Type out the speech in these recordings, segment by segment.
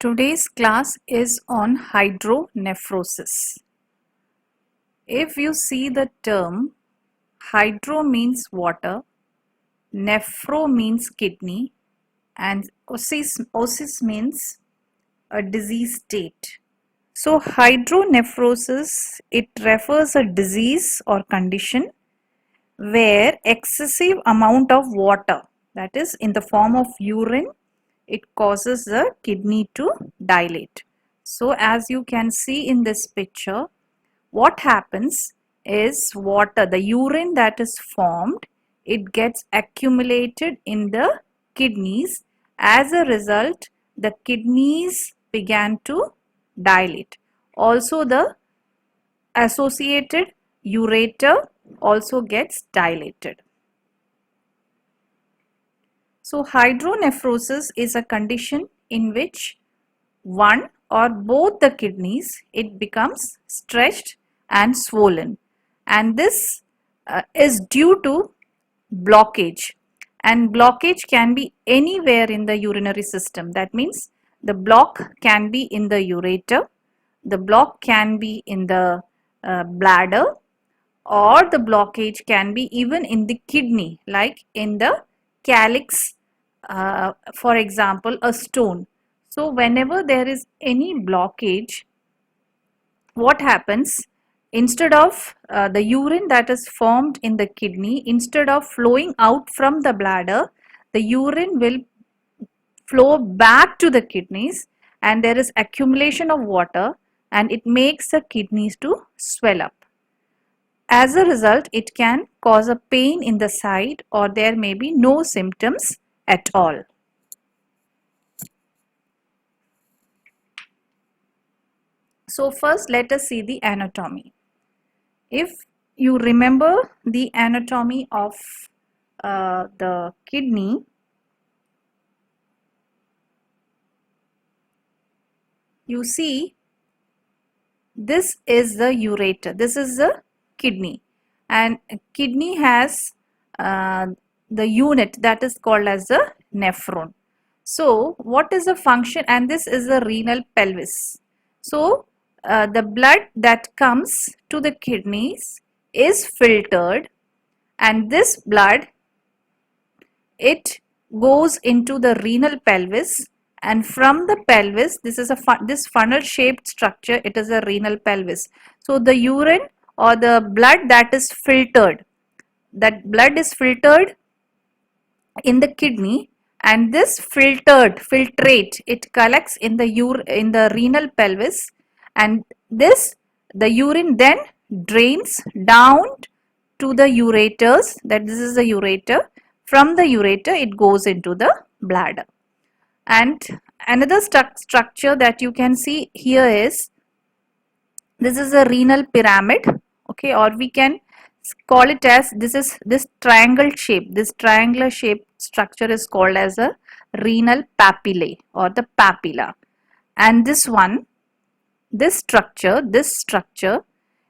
Today's class is on hydronephrosis. If you see the term, hydro means water, nephro means kidney, and osis means a disease state. So hydronephrosis, it refers a disease or condition where excessive amount of water, that is in the form of urine, it causes the kidney to dilate. So as you can see in this picture, what happens is water, the urine that is formed, it gets accumulated in the kidneys. As a result, the kidneys began to dilate. Also the associated ureter also gets dilated. So hydronephrosis is a condition in which one or both the kidneys, it becomes stretched and swollen, and this is due to blockage, and blockage can be anywhere in the urinary system. That means the block can be in the ureter, the block can be in the bladder, or the blockage can be even in the kidney, like in the calyx, for example a stone. So whenever there is any blockage, what happens, instead of the urine that is formed in the kidney, instead of flowing out from the bladder, the urine will flow back to the kidneys, and there is accumulation of water, and it makes the kidneys to swell up. As a result, it can cause a pain in the side, or there may be no symptoms at all. So first let us see the anatomy. If you remember the anatomy of the kidney, you see this is the ureter, this is the kidney, and kidney has the unit that is called as the nephron. So what is the function, and this is the renal pelvis. So the blood that comes to the kidneys is filtered, and this blood, it goes into the renal pelvis, and from the pelvis, this is this funnel shaped structure, it is a renal pelvis. So the urine or the blood that is filtered, that blood is filtered in the kidney, and this filtrate, it collects in the renal pelvis, and the urine then drains down to the ureters, that this is the ureter. From the ureter, it goes into the bladder. And another structure that you can see here is, this is a renal pyramid, okay, or we can call it as, this triangle shape, this triangular shape structure is called as a renal papillae or the papilla. And this one, this structure,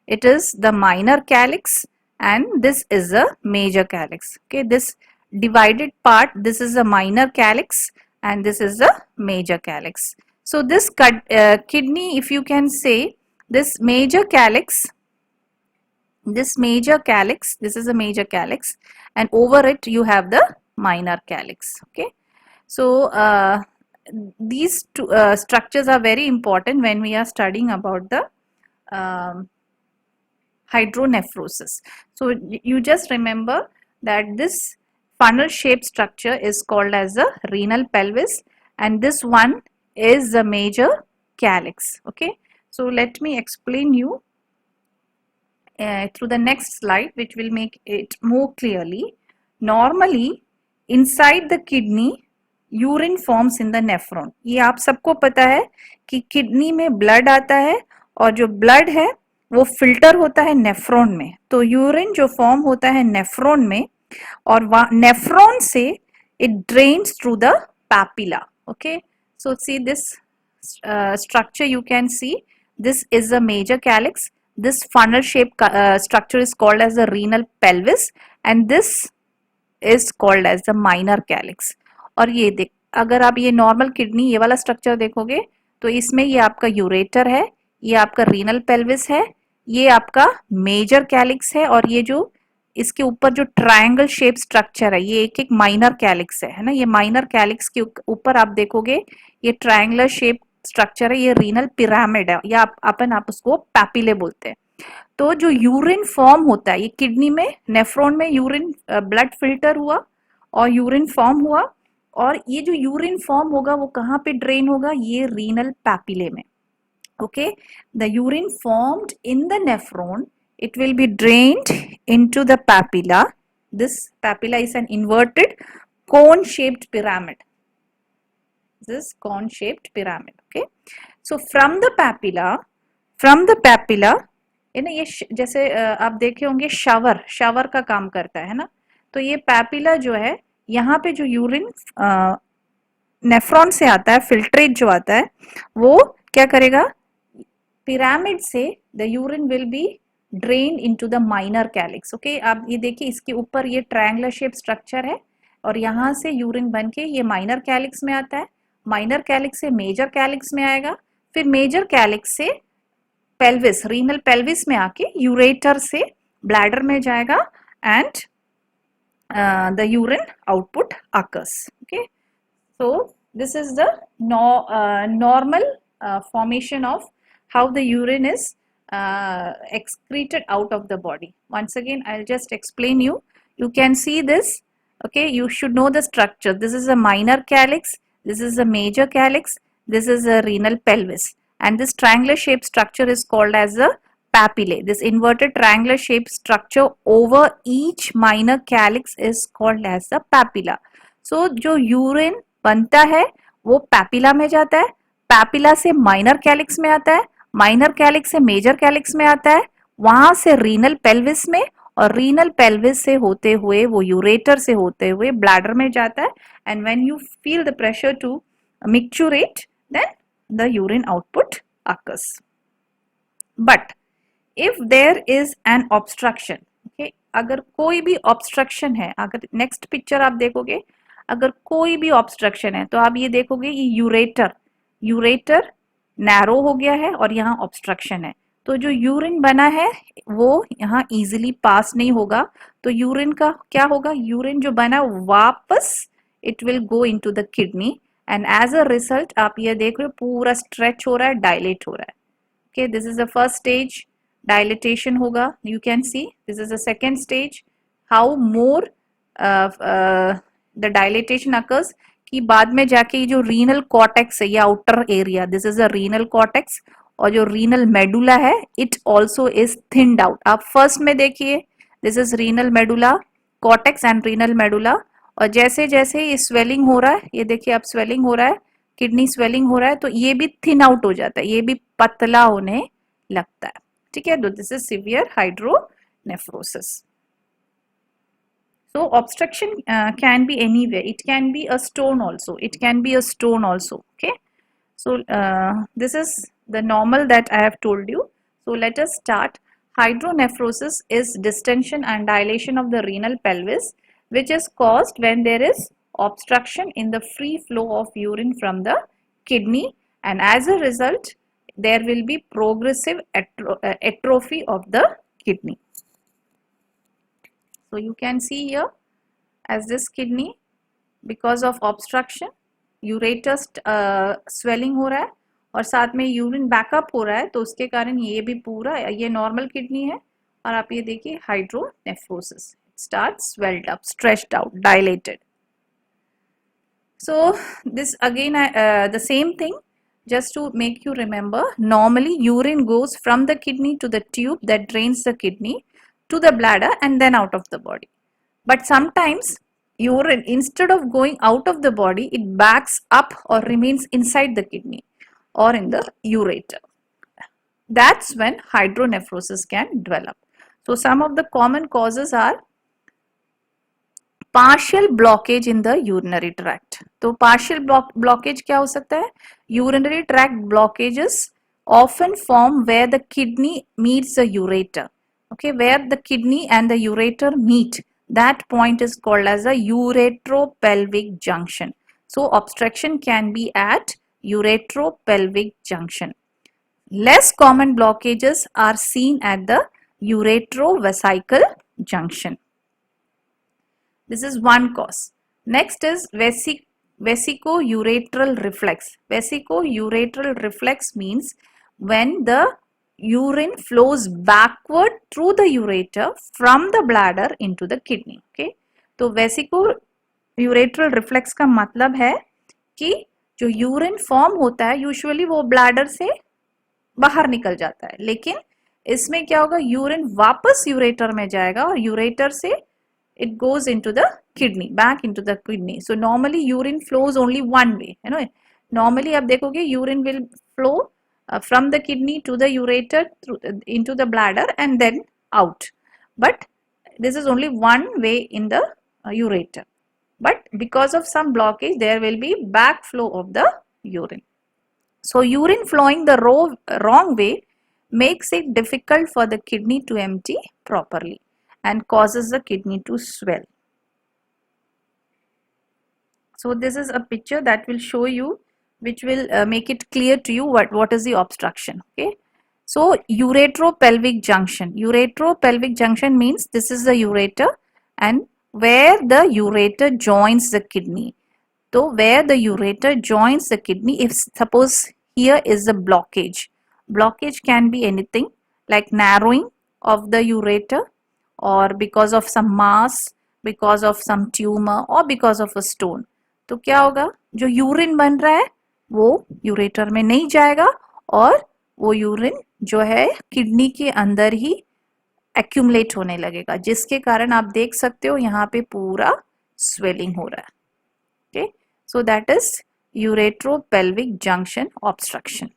it is the minor calyx, and this is a major calyx. Okay, this divided part, this is a minor calyx, and this is a major calyx. So this kidney, if you can say, this major calyx, this is a major calyx, and over it you have the minor calyx. Okay, so these two structures are very important when we are studying about the hydronephrosis. So you just remember that this funnel shaped structure is called as the renal pelvis, and this one is the major calyx. Okay, so let me explain you through the next slide, which will make it more clearly. Normally inside the kidney, urine forms in the nephron. ये आप सबको पता है कि kidney में blood आता है, और जो ब्लड है वो फिल्टर होता है नेफ्रॉन में. तो यूरिन जो फॉर्म होता है नेफ्रॉन में, और नेफ्रॉन से it drains through the papilla. Okay, so see this structure, you can see this is a major calyx, this funnel shaped structure is called as the renal pelvis, and this is called as the minor calyx. और ये देख, अगर आप ये normal kidney, ये वाला structure देखोगे तो इसमें ये आपका यूरेटर है, ये आपका रीनल पेल्विस है, ये आपका मेजर कैलिक्स है, और ये जो इसके ऊपर जो ट्रायंगल शेप स्ट्रक्चर है ये एक एक माइनर कैलिक्स है ना। ये माइनर कैलिक्स के ऊपर आप देखोगे ये ट्रायंगुलर शेप स्ट्रक्चर है, ये रीनल पिरामिड है, या आप उसको पैपिले बोलते हैं। तो जो यूरिन फॉर्म होता है ये किडनी में, नेफ्रॉन में यूरिन ब्लड फिल्टर हुआ और यूरिन फॉर्म हुआ, और ये जो यूरिन फॉर्म होगा वो कहाँ पे ड्रेन होगा, ये रीनल पैपिले में। okay, the urine formed in the nephron, it will be drained into the papilla. This papilla is an inverted cone shaped pyramid. This cone shaped pyramid. Okay, so from the papilla है ना, ये जैसे आप देखे होंगे shower का काम करता है ना। तो ये पैपिला जो है, यहाँ पे जो यूरिन नेफ्रॉन से आता है, फिल्ट्रेट जो आता है, वो क्या करेगा, पिरामिड से the urine will be drain into the minor calyx. Okay, आप ये देखिए इसके ऊपर ये ट्रायंगुलर शेप स्ट्रक्चर है, और यहाँ से यूरिन बन के ये माइनर कैलिक्स में आता है, माइनर कैलिक्स से मेजर कैलिक्स में आएगा, फिर मेजर कैलिक्स से पेल्विस, रीनल पेल्विस में आके यूरेटर से ब्लैडर में जाएगा, and the urine output occurs. Okay, so this is the normal formation of how the urine is excreted out of the body. Once again, I'll just explain you. You can see this. Okay, you should know the structure. This is a minor calyx, this is a major calyx, this is a renal pelvis, and this triangular shaped structure is called as a papillae. This inverted triangular shaped structure over each minor calyx is called as the papilla. So जो urine बनता है वो papilla में जाता है, papilla से minor calyx में आता है, माइनर कैलिक्स से मेजर कैलिक्स में आता है, वहां से रीनल पेल्विस में, और रीनल पेल्विस से होते हुए वो यूरेटर से होते हुए ब्लैडर में जाता है, and when you feel the pressure to micturate then the urine output occurs. But if there is an obstruction, okay, अगर कोई भी ऑब्स्ट्रक्शन है, अगर नेक्स्ट पिक्चर आप देखोगे, अगर कोई भी ऑब्स्ट्रक्शन है तो आप ये देखोगे ये यूरेटर नैरो हो गया है और यहाँ ऑब्स्ट्रक्शन है, तो जो यूरिन बना है वो यहाँ इजीली पास नहीं होगा, तो यूरिन का क्या होगा, यूरिन जो बना वापस it will go into the kidney, and as a result आप ये देख रहे हो पूरा स्ट्रेच हो रहा है, डायलेट हो रहा है. Okay, this is the first stage, dilatation होगा, you can see. This is the second stage, how more the dilatation occurs, कि बाद में जाके ये जो renal cortex है, ये outer area, this is a renal cortex, और जो renal medulla है, it also is thinned out. आप first में देखिए, this is renal medulla, cortex and renal medulla, और जैसे जैसे ये swelling हो रहा है, ये देखिए आप swelling हो रहा है, किडनी स्वेलिंग हो रहा है, तो ये भी थिन आउट हो जाता है, ये भी पतला होने लगता है. ठीक है, तो this is severe hydronephrosis. So obstruction can be anywhere, it can be a stone also, it can be a stone also. Okay, so this is the normal that I have told you. So let us start. Hydronephrosis is distension and dilation of the renal pelvis, which is caused when there is obstruction in the free flow of urine from the kidney, and as a result there will be progressive atrophy of the kidney. So you can see here as this kidney, because of obstruction ureter swelling हो रहा है और साथ में urine backup हो रहा है, तो उसके कारण ये भी पूरा, ये नॉर्मल किडनी है और आप ये देखिए hydronephrosis, start swelled up, stretched out, dilated. So this again the same thing, just to make you remember, normally urine goes from the kidney to the tube that drains the kidney to the bladder and then out of the body. But sometimes urine, instead of going out of the body, it backs up or remains inside the kidney or in the ureter. That's when hydronephrosis can develop. So some of the common causes are partial blockage in the urinary tract. तो partial blockage क्या हो सकता है, urinary tract blockages often form where the kidney meets the ureter. Okay, where the kidney and the ureter meet, that point is called as a uretropelvic junction. So obstruction can be at uretropelvic junction. Less common blockages are seen at the uretrovesical junction. This is one cause. Next is vesicoureteral reflex. Vesicoureteral reflex means when the urine flows backward through the ureter from the bladder into the kidney. Okay, तो vesicoureteral reflex का मतलब है कि जो urine form होता है usually वो bladder से बाहर निकल जाता है, लेकिन इसमें क्या होगा, यूरिन वापस यूरेटर में जाएगा और यूरेटर से it goes into the kidney, back into the kidney. So normally urine flows only one way, you know. Normally आप देखोगे urine will flow from the kidney to the ureter through, into the bladder and then out. But this is only one way in the ureter. But because of some blockage, there will be back flow of the urine. So urine flowing the wrong way makes it difficult for the kidney to empty properly and causes the kidney to swell. So this is a picture that will show you, which will make it clear to you what is the obstruction. Okay. So uretropelvic junction. Uretropelvic junction means this is the ureter and where the ureter joins the kidney. So where the ureter joins the kidney, if suppose here is the blockage. Blockage can be anything like narrowing of the ureter or because of some mass, because of some tumor or because of a stone. तो क्या होगा, जो urine बन रहा है वो ureter में नहीं जाएगा और वो यूरिन जो है किडनी के अंदर ही एक्यूमुलेट होने लगेगा, जिसके कारण आप देख सकते हो यहाँ पे पूरा स्वेलिंग हो रहा है. Okay, so that is uretropelvic junction obstruction.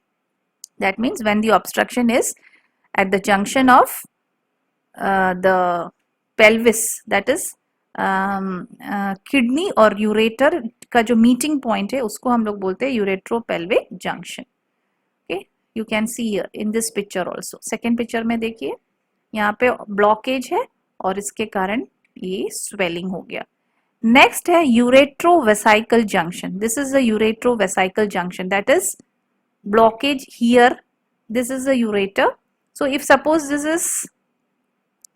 That means when the obstruction is at the junction of the pelvis, that is kidney और ureter का जो meeting point है उसको हम लोग बोलते हैं uretropelvic junction. Okay, you can see here in this picture also. Second picture में देखिए यहाँ पे blockage है और इसके कारण ये swelling हो गया. Next है uretrovesical junction. This is the uretrovesical junction, that is blockage here. This is the ureter. So if suppose this is,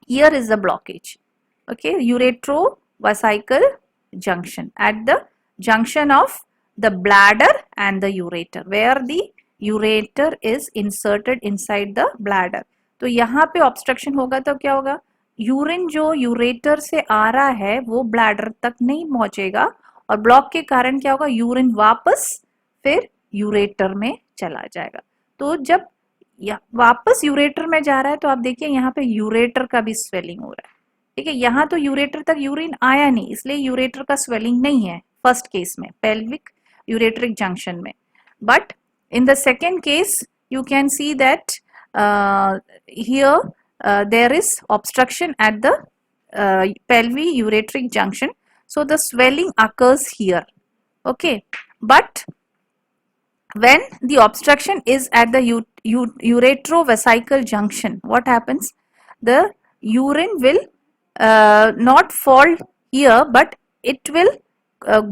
here is the blockage. Okay, uretrovesical junction at the junction of the bladder and the ureter, where the ureter is inserted inside the bladder. तो यहाँ पे obstruction होगा तो क्या होगा, urine जो ureter से आ रहा है वो ब्लैडर तक नहीं पहुंचेगा और ब्लॉक के कारण क्या होगा, यूरिन वापस फिर यूरेटर में चला जाएगा. तो जब वापस यूरेटर में जा रहा है तो आप देखिए यहाँ पे यूरेटर का भी स्वेलिंग हो रहा है. ठीक है, यहाँ तो यूरेटर तक यूरिन आया नहीं, इसलिए यूरेटर का स्वेलिंग नहीं है फर्स्ट केस में, पेल्विक यूरेट्रिक जंक्शन में. But in the second case you can see that here there is obstruction at the pelvic ureteric junction, so the swelling occurs here. Okay, but when the obstruction is at the uretrovesical junction, what happens, the urine will not fall here but it will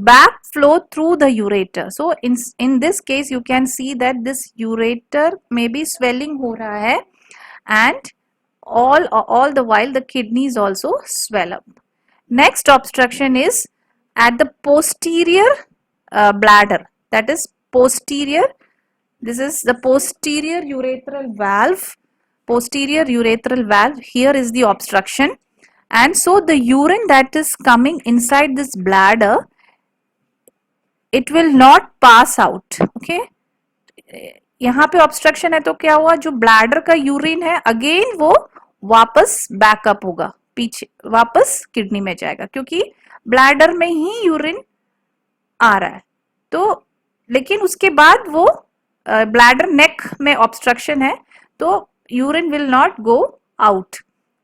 back flow through the ureter. So in this case you can see that this ureter may be swelling ho raha hai and all the while the kidneys also swell up. Next obstruction is at the posterior bladder, that is posterior, this is the posterior ureteral valve. Posterior ureteral valve, here is the obstruction, and so the urine that is coming inside this bladder, it will not pass out. Okay, यहाँ पे obstruction है तो क्या हुआ, जो bladder का urine है again वो वापस बैकअप होगा, पीछे वापस किडनी में जाएगा, क्योंकि ब्लैडर में ही यूरिन आ रहा है. तो लेकिन उसके बाद वो ब्लैडर नेक में ऑब्स्ट्रक्शन है तो urine will not go out.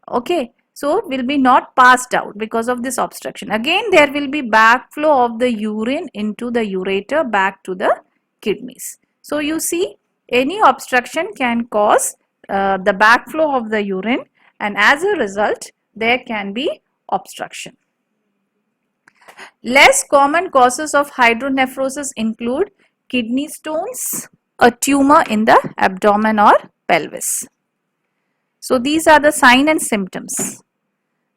Okay, so will be not passed out because of this obstruction. Again there will be backflow of the urine into the ureter back to the kidneys. So you see, any obstruction can cause the backflow of the urine, and as a result there can be obstruction. Less common causes of hydronephrosis include kidney stones, a tumor in the abdomen or pelvis. So these are the sign and symptoms.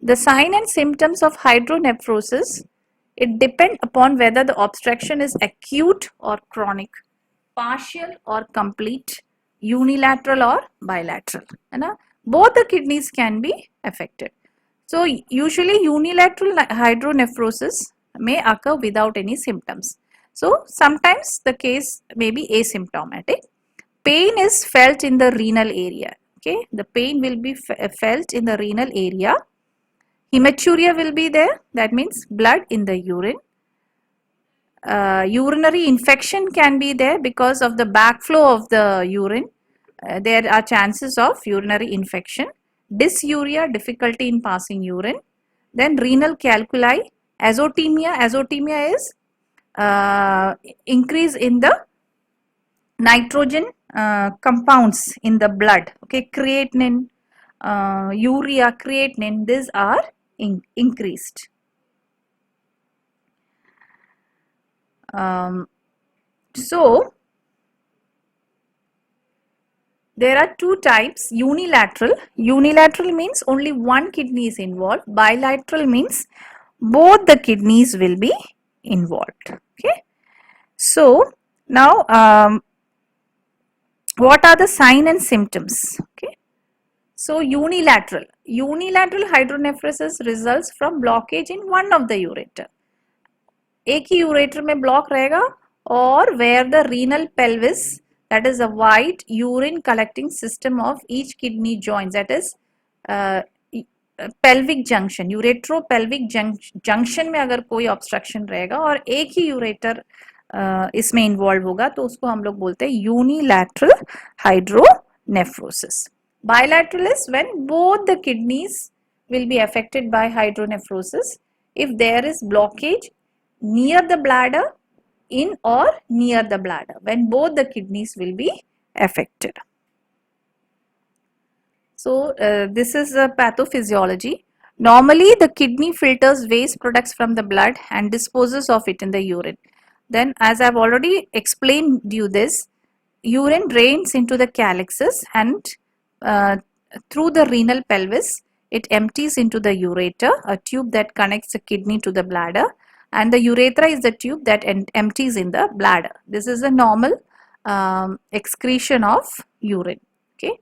The sign and symptoms of hydronephrosis, it depend upon whether the obstruction is acute or chronic, partial or complete, unilateral or bilateral. Both the kidneys can be affected. So usually unilateral hydronephrosis may occur without any symptoms. So sometimes the case may be asymptomatic. Pain is felt in the renal area. Okay, the pain will be felt in the renal area. Hematuria will be there, that means blood in the urine. Urinary infection can be there because of the backflow of the urine. There are chances of urinary infection. Dysuria, difficulty in passing urine. Then renal calculi, azotemia. Azotemia is increase in the nitrogen compounds in the blood. Okay, creatinine, urea, creatinine, these are increased. So there are two types: unilateral. Unilateral means only one kidney is involved. Bilateral means both the kidneys will be involved. Okay. So now what are the sign and symptoms? Okay. So unilateral hydronephrosis results from blockage in one of the ureter. एक ही ureter में block रहेगा, or where the renal pelvis, that is a wide urine collecting system of each kidney joints, that is pelvic junction, uretropelvic junction में अगर कोई obstruction रहेगा और एक ही ureter इसमें involved होगा तो उसको हम लोग बोलते हैं unilateral hydronephrosis. Bilateral is when both the kidneys will be affected by hydronephrosis if there is blockage near the bladder, in or near the bladder, when both the kidneys will be affected. So this is a pathophysiology. Normally the kidney filters waste products from the blood and disposes of it in the urine. Then, as I have already explained you this, urine drains into the calyxes and through the renal pelvis, it empties into the ureter, a tube that connects the kidney to the bladder, and the urethra is the tube that empties in the bladder. This is a normal excretion of urine. Okay,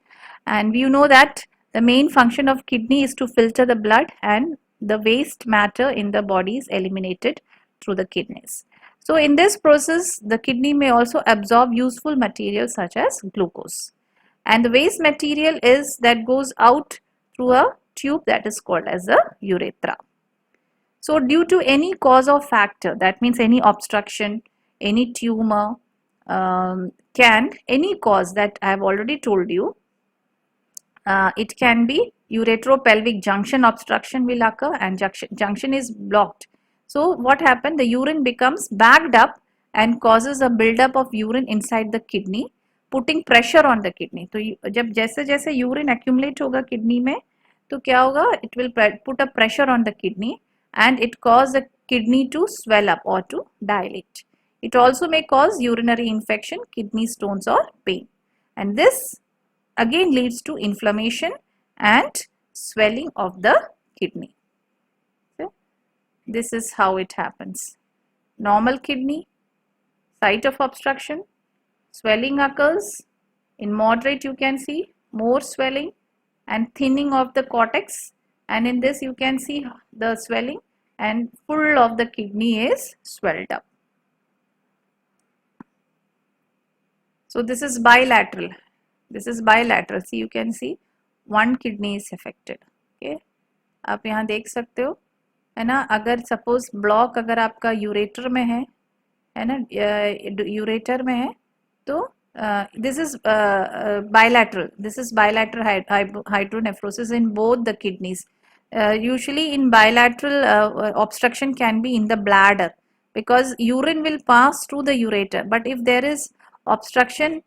and you know that the main function of kidney is to filter the blood, and the waste matter in the body is eliminated through the kidneys. So in this process, the kidney may also absorb useful material such as glucose. And the waste material is that goes out through a tube that is called as a urethra. So due to any cause or factor, that means any obstruction, any tumor, any cause that I have already told you, it can be uretropelvic junction obstruction will occur, and junction is blocked. So what happened? The urine becomes backed up and causes a buildup of urine inside the kidney, putting pressure on the kidney. तो जब जैसे जैसे urine accumulate होगा kidney में, तो क्या होगा? It will put a pressure on the kidney and it cause the kidney to swell up or to dilate. It also may cause urinary infection, kidney stones or pain. And this again leads to inflammation and swelling of the kidney. Okay. This is how it happens. Normal kidney, site of obstruction, swelling occurs. In moderate you can see more swelling and thinning of the cortex, and in this you can see the swelling and full of the kidney is swelled up. So this is bilateral. This is bilateral. See, you can see one kidney is affected. Okay, आप यहाँ देख सकते हो, है ना? अगर suppose block अगर आपका ureter में है ना, ureter में है, तो this is bilateral. This is bilateral hydronephrosis in both the kidneys. Usually in bilateral obstruction can be in the bladder because urine will pass through the ureter. But if there is obstruction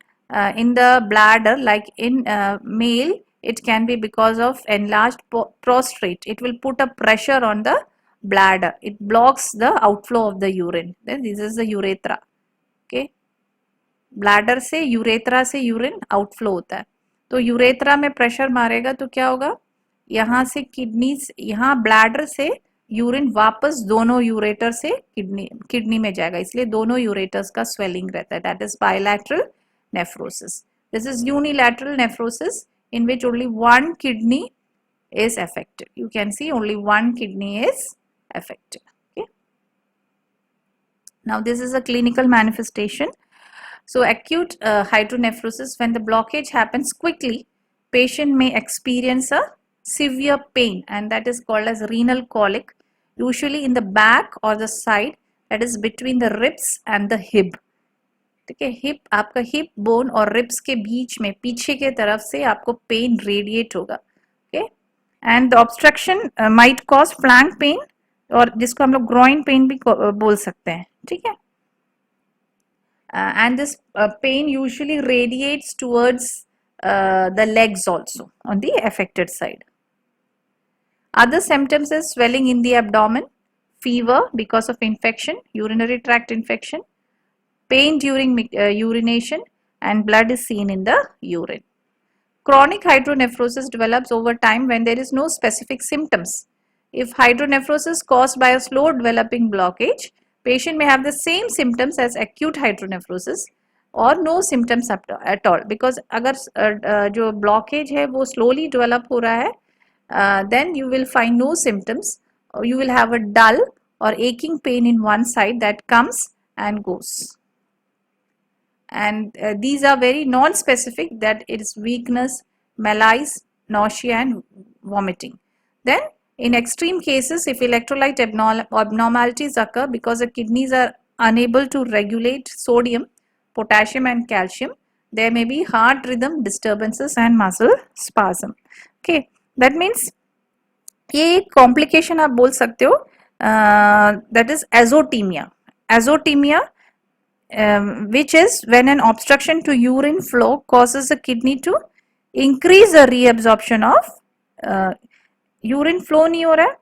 in the bladder, like in male, it can be because of enlarged prostate. It will put a pressure on the bladder. It blocks the outflow of the urine. Then this is the urethra. Okay. Bladder से urethra से urine outflow होता है, तो urethra में pressure मारेगा तो क्या होगा, यहाँ से किडनी, यहाँ ब्लैडर से यूरिन वापस दोनों यूरेटर से किडनी में जाएगा, इसलिए दोनों यूरेटर्स का स्वेलिंग रहता है, that is bilateral nephrosis. This is unilateral nephrosis in which only one kidney is affected. You can see only one kidney is affected. Okay. Now this is a clinical manifestation. So acute hydronephrosis, when the blockage happens quickly, patient may experience a severe pain, and that is called as renal colic, usually in the back or the side, that is between the ribs and the hip. ठीक है, hip, आपका hip bone और ribs के बीच में पीछे के तरफ से आपको पेन रेडिएट होगा. Okay, and the obstruction might cause flank pain, और जिसको हम लोग ग्रोइन पेन भी बोल सकते हैं. ठीक है, and this pain usually radiates towards the legs also on the affected side. Other symptoms is swelling in the abdomen, fever because of infection, urinary tract infection, pain during urination, and blood is seen in the urine. Chronic hydronephrosis develops over time when there is no specific symptoms. If hydronephrosis caused by a slow developing blockage, patient may have the same symptoms as acute hydronephrosis or no symptoms at all, because अगर जो blockage है वो slowly develop हो रहा है, then you will find no symptoms, or you will have a dull or aching pain in one side that comes and goes. And these are very non-specific, that it is weakness, malaise, nausea and vomiting. Then in extreme cases, if electrolyte abnormalities occur because the kidneys are unable to regulate sodium, potassium and calcium, there may be heart rhythm disturbances and muscle spasm. Okay, that means ये एक complication आप बोल सकते हो, that is azotemia. Azotemia, which is when an obstruction to urine flow causes the kidney to increase the reabsorption of urine. Flow नहीं हो रहा है,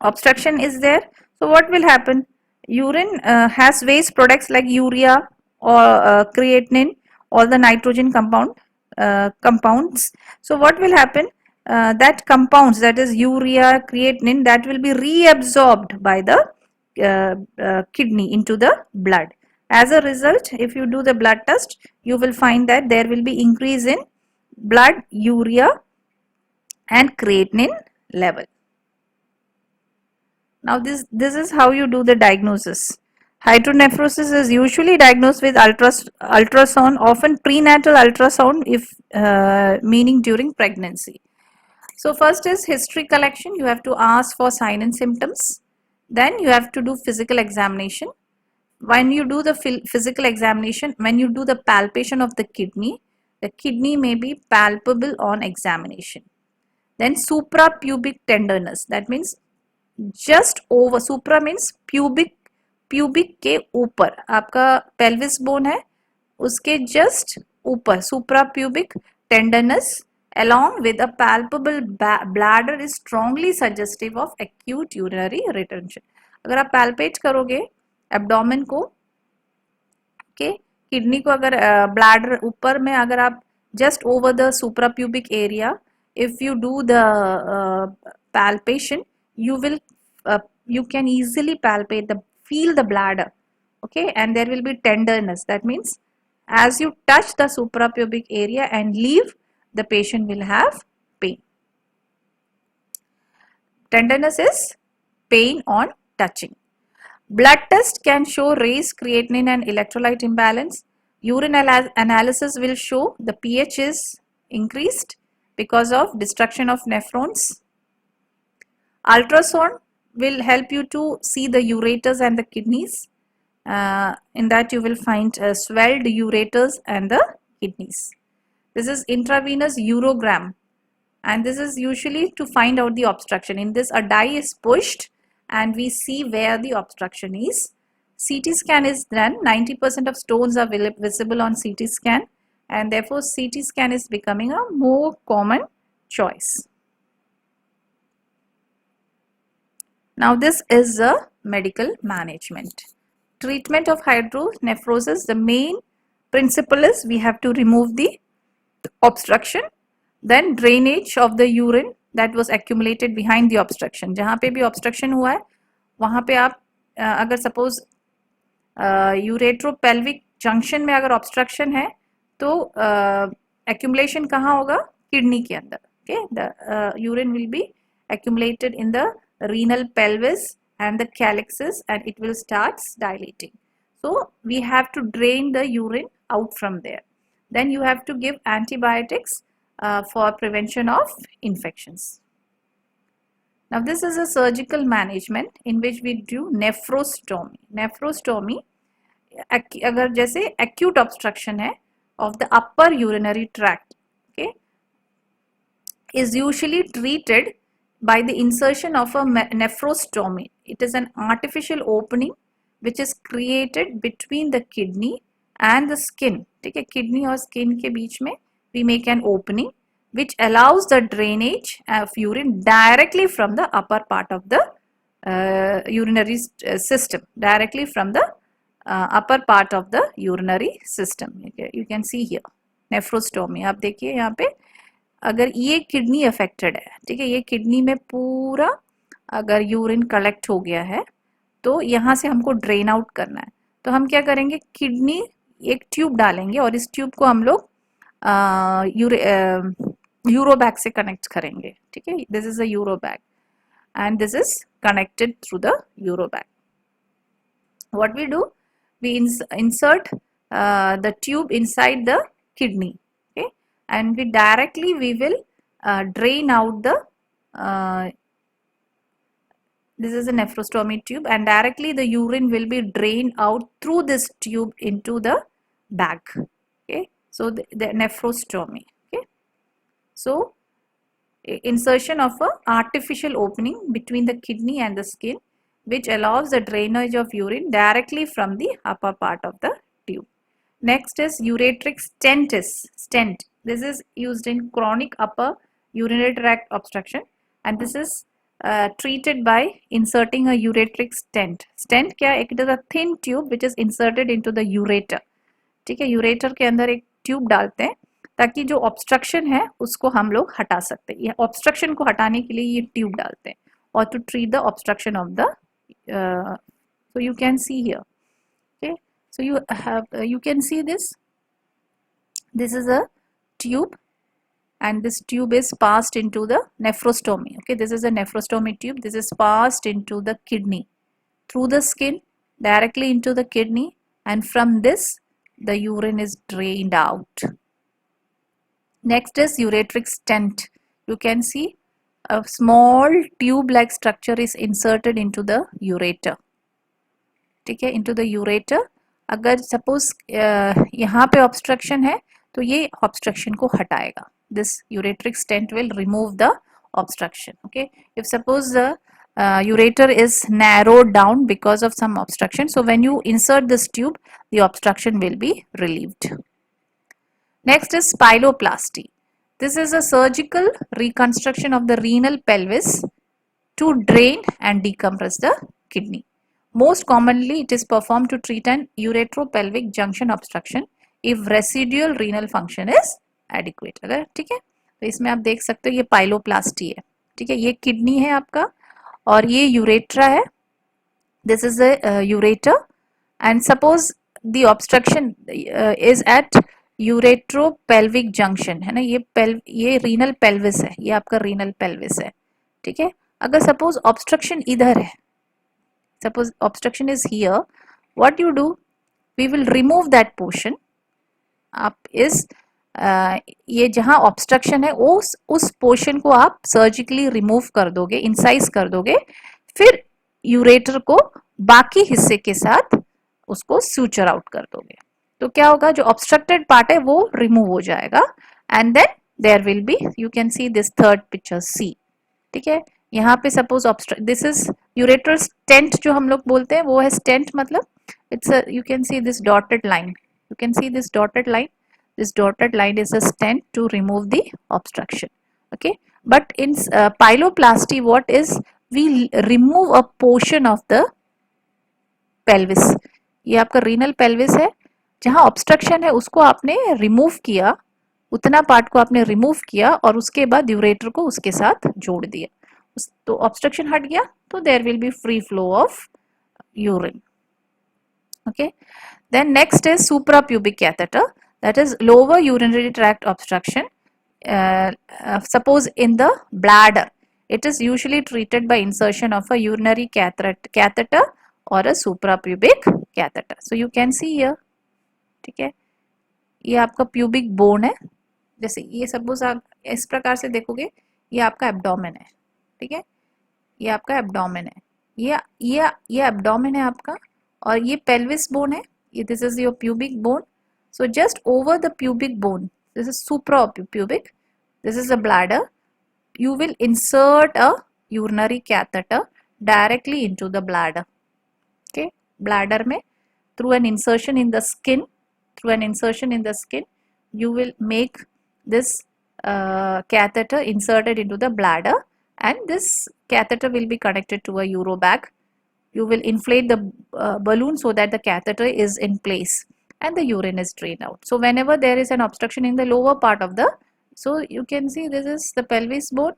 obstruction is there, so what will happen, urine has waste products like urea or creatinine, all the nitrogen compounds. So what will happen, that compounds, that is urea, creatinine, that will be reabsorbed by the kidney into the blood. As a result, if you do the blood test, you will find that there will be increase in blood urea and creatinine level. Now this is how you do the diagnosis. Hydronephrosis is usually diagnosed with ultrasound, often prenatal ultrasound, if meaning during pregnancy. So first is history collection. You have to ask for sign and symptoms. Then you have to do physical examination. When you do the physical examination, when you do the palpation of the kidney may be palpable on examination. Then suprapubic tenderness, that means just over, supra means pubic के ऊपर, आपका pelvis bone है उसके just ऊपर, suprapubic tenderness along with a palpable bladder is strongly suggestive of acute urinary retention. अगर आप palpate करोगे abdomen को, ओके, किडनी को, अगर ब्लैडर ऊपर में, अगर आप just over the suprapubic area, if you do the palpation, you can easily palpate feel the bladder, okay, and there will be tenderness. That means as you touch the suprapubic area and leave, the patient will have pain. Tenderness is pain on touching. Blood test can show raised creatinine and electrolyte imbalance. Urine analysis will show the pH is increased because of destruction of nephrons. Ultrasound will help you to see the ureters and the kidneys. In that you will find swelled ureters and the kidneys. This is intravenous urogram, and this is usually to find out the obstruction. In this, a dye is pushed and we see where the obstruction is. CT scan is done. 90% of stones are visible on CT scan, and therefore CT scan is becoming a more common choice. Now this is the medical management. Treatment of hydronephrosis, the main principle is we have to remove the obstruction, then drainage of the urine that was accumulated behind the obstruction. जहाँ पे भी obstruction हुआ है वहाँ पे आप अगर suppose यूरेट्रोपेल्विक junction में अगर ऑब्स्ट्रक्शन है तो एक्यूमुलेशन कहाँ होगा, किडनी के अंदर. Okay, the urine will be accumulated in the renal pelvis and the calyxes and it will start dilating. So we have to drain the urine out from there. Then you have to give antibiotics for prevention of infections. Now this is a surgical management in which we do nephrostomy. Nephrostomy अगर जैसे acute obstruction है of the upper urinary tract, okay, is usually treated by the insertion of a nephrostomy. It is an artificial opening which is created between the kidney and the skin. ठीक है, kidney और skin के बीच में we make an opening which allows the drainage of urine directly from the upper part of the urinary system, directly from the upper part of the urinary system. Okay, you can see here nephrostomy. आप देखिए यहाँ पे अगर ये kidney affected है, ठीक है, ये किडनी में पूरा अगर यूरिन कलेक्ट हो गया है तो यहाँ से हमको ड्रेन आउट करना है. तो हम क्या करेंगे, किडनी एक ट्यूब डालेंगे और इस ट्यूब को हम लोग यूरोबैग से कनेक्ट करेंगे. ठीक है, this is a urobag and this is connected through the urobag. What we do, we insert the tube inside the kidney, okay, and we will drain out the this is a nephrostomy tube and directly the urine will be drained out through this tube into the bag. Okay, so the nephrostomy. Okay, so insertion of a artificial opening between the kidney and the skin which allows the drainage of urine directly from the upper part of the tube. Next is ureteric stent. This is used in chronic upper urinary tract obstruction and this is treated by inserting a ureteric stent. Stent क्या है? It is a thin tube which is inserted into the ureter. ठीक है, ureter के अंदर एक tube डालते हैं ताकि जो ऑब्स्ट्रक्शन है उसको हम लोग हटा सकते हैं. ये ऑब्स्ट्रक्शन को हटाने के लिए ये ट्यूब डालते हैं और to treat the obstruction of the so you can see here. Okay, so you can see this is a tube and this tube is passed into the nephrostomy. Okay, this is a nephrostomy tube. This is passed into the kidney through the skin directly into the kidney and from this the urine is drained out. Next is ureteric stent. You can see a small tube like structure is inserted into the ureter. ठीक है, into the ureter. अगर suppose यहाँ पे obstruction है तो ये obstruction को हटाएगा. This ureteric stent will remove the obstruction. Okay, if suppose the ureter is narrowed down because of some obstruction, so when you insert this tube the obstruction will be relieved. Next is spiloplasty. This is a surgical reconstruction of the renal pelvis to drain and decompress the kidney. Most commonly it is performed to treat an uretropelvic junction obstruction if residual renal function is adequate. अगर ठीक है, तो इसमें आप देख सकते हो ये पाइलोप्लास्टी है. ठीक है, ये किडनी है आपका और ये यूरेट्रा है. This is a ureter and suppose the obstruction is at ureteropelvic junction है ना, ये रीनल पेल्विस है, ये आपका रीनल पेल्विस है. ठीक है, अगर सपोज ऑब्स्ट्रक्शन इधर है, suppose obstruction is here, what you do, we will remove that portion. आप इस ये जहां ऑब्स्ट्रक्शन है उस पोर्शन को आप सर्जिकली रिमूव कर दोगे, इंसाइज कर दोगे, फिर यूरेटर को बाकी हिस्से के साथ उसको सूचर आउट कर दोगे. तो क्या होगा, जो ऑब्स्ट्रक्टेड पार्ट है वो रिमूव हो जाएगा and then there will be, you can see this third picture C. ठीक है, यहाँ पे suppose this is ureteral stent जो हम लोग बोलते हैं, वो है स्टेंट मतलब it's you can see this dotted line, you can see this dotted line, this dotted line is a stent to remove the obstruction. Okay, but in pyeloplasty what is, we remove a portion of the pelvis. ये आपका renal pelvis है जहाँ obstruction है उसको आपने remove किया, उतना part को आपने रिमूव किया और उसके बाद यूरेटर को उसके साथ जोड़ दिया, तो ऑब्स्ट्रक्शन हट गया, तो there will be free flow of urine. Okay. Then next is suprapubic catheter, that is lower urinary tract obstruction. Suppose in the bladder, it is usually treated by insertion of a urinary catheter or a suprapubic catheter. So you can see here, ठीक है, ये आपका pubic bone है. जैसे ये suppose आप इस प्रकार से देखोगे, ये आपका एब्डोमेन है, ठीक है, ये आपका एब्डोमेन है, ये एब्डोमेन है आपका, और ये पेल्विस बोन है, ये this is your pubic bone. So just over the pubic bone, this is supra pubic, this is the bladder. You will insert a urinary catheter directly into the bladder. Okay, bladder में through an insertion in the skin, you will make this catheter inserted into the bladder, and this catheter will be connected to a urobag. You will inflate the balloon so that the catheter is in place and the urine is drained out. So whenever there is an obstruction in the lower part of the, so you can see this is the pelvis bone,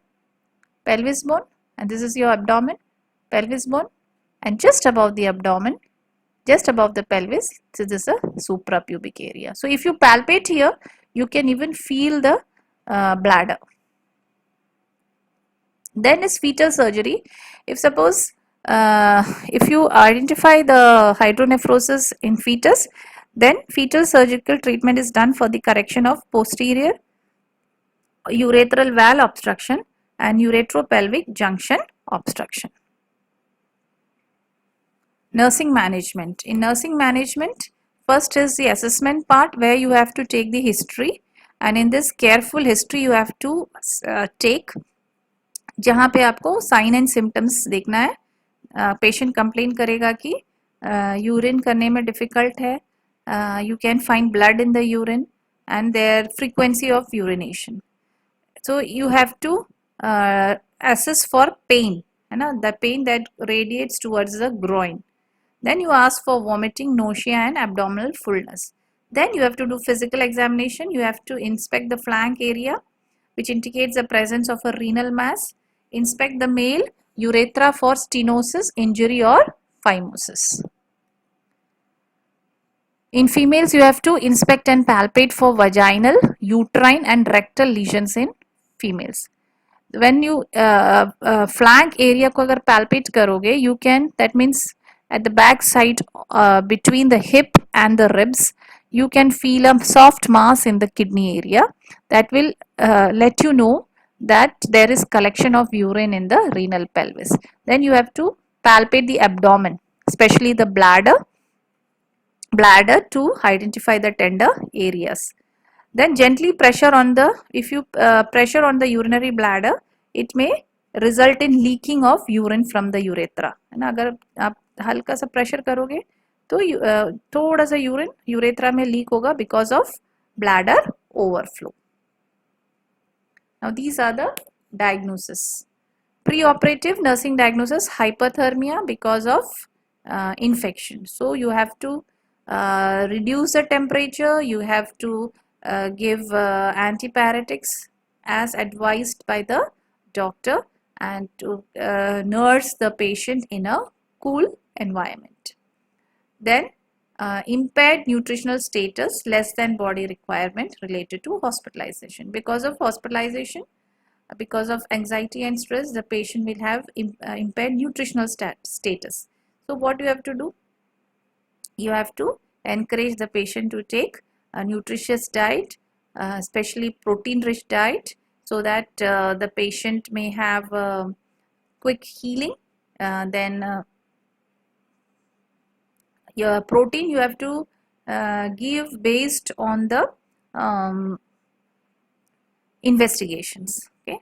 and this is your abdomen, pelvis bone, and just above the abdomen, just above the pelvis, this is a suprapubic area. So if you palpate here, you can even feel the bladder. Then is fetal surgery. If suppose if you identify the hydronephrosis in fetus, then fetal surgical treatment is done for the correction of posterior urethral valve obstruction and uretropelvic junction obstruction. Nursing management. In nursing management, first is the assessment part where you have to take the history, and in this careful history you have to take, जहाँ पे आपको sign and symptoms देखना है. Patient complain करेगा कि urine करने में difficult है, you can find blood in the urine and there frequency of urination. So you have to assess for pain, है ना, the pain that radiates towards the groin. Then you ask for vomiting, nausea and abdominal fullness. Then you have to do physical examination. You have to inspect the flank area, which indicates the presence of a renal mass. Inspect the male urethra for stenosis, injury or phimosis. In females, you have to inspect and palpate for vaginal, uterine and rectal lesions in females. When you flank area को अगर palpate करोगे, you can, that means at the back side between the hip and the ribs, you can feel a soft mass in the kidney area that will let you know that there is collection of urine in the renal pelvis. Then you have to palpate the abdomen, especially the bladder to identify the tender areas. Then gently pressure on the, if you pressure on the urinary bladder, it may result in leaking of urine from the urethra. है ना, अगर आप हल्का सा pressure करोगे तो थोड़ा सा यूरिन यूरेथ्रा में लीक होगा because of bladder overflow. Now these are the diagnosis. Preoperative nursing diagnosis: hypothermia because of infection. So you have to reduce the temperature, you have to give antipyretics as advised by the doctor, and to nurse the patient in a cool environment. Then impaired nutritional status, less than body requirement related to hospitalization. Because of hospitalization, because of anxiety and stress, the patient will have impaired nutritional status. So what you have to do? You have to encourage the patient to take a nutritious diet, especially protein-rich diet, so that the patient may have quick healing. Then your protein you have to give based on the investigations. Okay,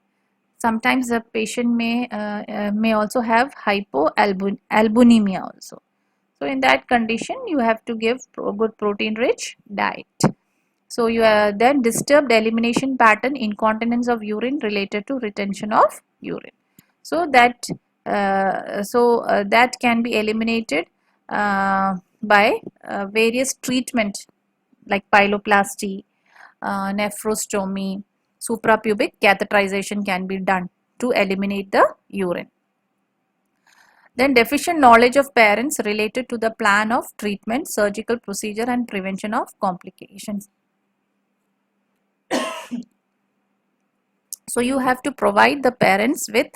sometimes the patient may also have hypoalbuminemia also. So in that condition, you have to give good protein-rich diet. So you then disturbed elimination pattern, incontinence of urine related to retention of urine. So that that can be eliminated by various treatment like pyeloplasty, nephrostomy, suprapubic catheterization can be done to eliminate the urine. Then deficient knowledge of parents related to the plan of treatment, surgical procedure and prevention of complications. So you have to provide the parents with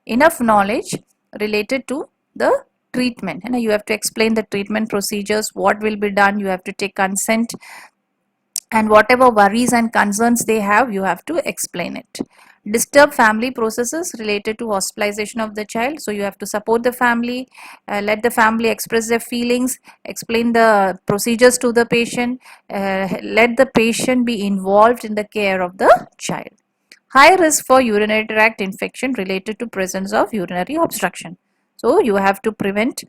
enough knowledge related to the treatment. You have to explain the treatment procedures, what will be done, you have to take consent, and whatever worries and concerns they have, you have to explain it. Disturb family processes related to hospitalization of the child, so you have to support the family, let the family express their feelings, explain the procedures to the patient, let the patient be involved in the care of the child. High risk for urinary tract infection related to presence of urinary obstruction. So you have to prevent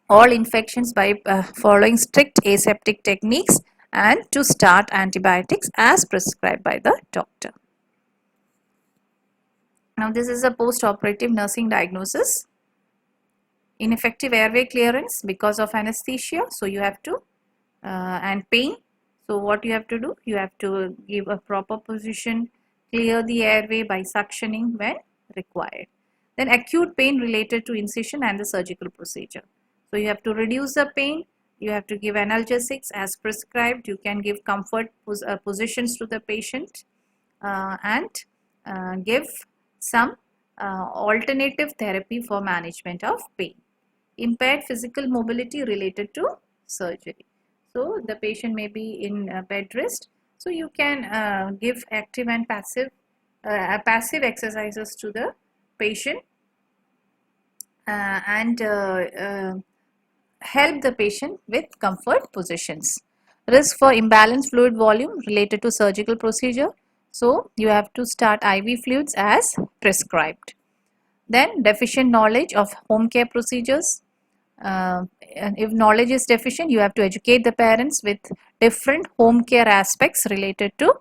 all infections by following strict aseptic techniques and to start antibiotics as prescribed by the doctor. Now this is a post-operative nursing diagnosis. Ineffective airway clearance because of anesthesia. So you have to and pain. So what you have to do? You have to give a proper position, clear the airway by suctioning when required. Then acute pain related to incision and the surgical procedure. So you have to reduce the pain. You have to give analgesics as prescribed. You can give comfort positions to the patient and give some alternative therapy for management of pain. Impaired physical mobility related to surgery. So the patient may be in bed rest. So you can give active and passive exercises to the patient and help the patient with comfort positions. Risk for imbalanced fluid volume related to surgical procedure. So you have to start IV fluids as prescribed. Then deficient knowledge of home care procedures. And if knowledge is deficient, you have to educate the parents with different home care aspects related to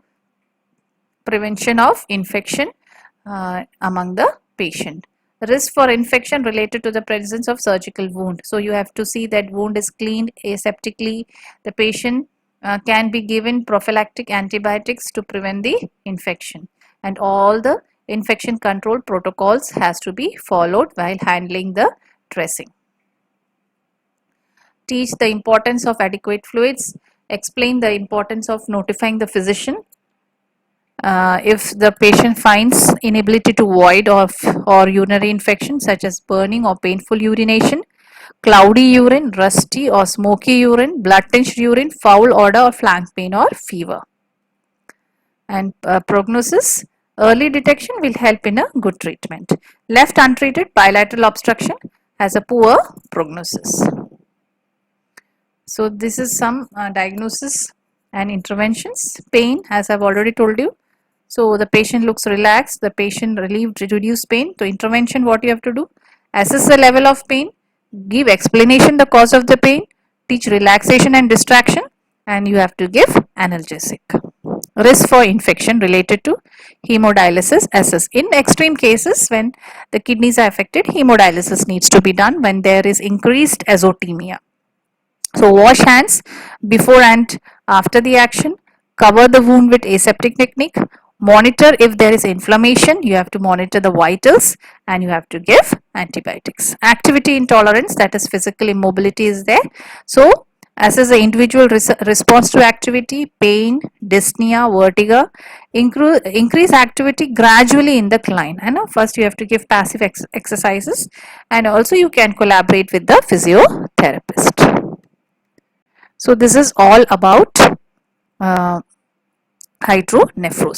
prevention of infection among the patient. Risk for infection related to the presence of surgical wound. So you have to see that wound is cleaned aseptically. The patient can be given prophylactic antibiotics to prevent the infection, and all the infection control protocols has to be followed while handling the dressing. Teach the importance of adequate fluids, explain the importance of notifying the physician if the patient finds inability to void or urinary infection such as burning or painful urination, cloudy urine, rusty or smoky urine, blood tinged urine, foul odor or flank pain or fever. And prognosis, early detection will help in a good treatment. Left untreated bilateral obstruction has a poor prognosis. So this is some diagnosis and interventions. Pain, as I've already told you. So the patient looks relaxed, the patient relieved, reduced pain. So intervention, what you have to do? Assess the level of pain, give explanation the cause of the pain, teach relaxation and distraction, and you have to give analgesic. Risk for infection related to hemodialysis assess. In extreme cases, when the kidneys are affected, hemodialysis needs to be done when there is increased azotemia. So wash hands before and after the action, cover the wound with aseptic technique, monitor if there is inflammation, you have to monitor the vitals, and you have to give antibiotics. Activity intolerance, that is physical immobility, is there. So assess the individual response to activity, pain, dyspnea, vertigo, increase activity gradually in the client. And first you have to give passive exercises, and also you can collaborate with the physiotherapist. So this is all about hydronephrosis.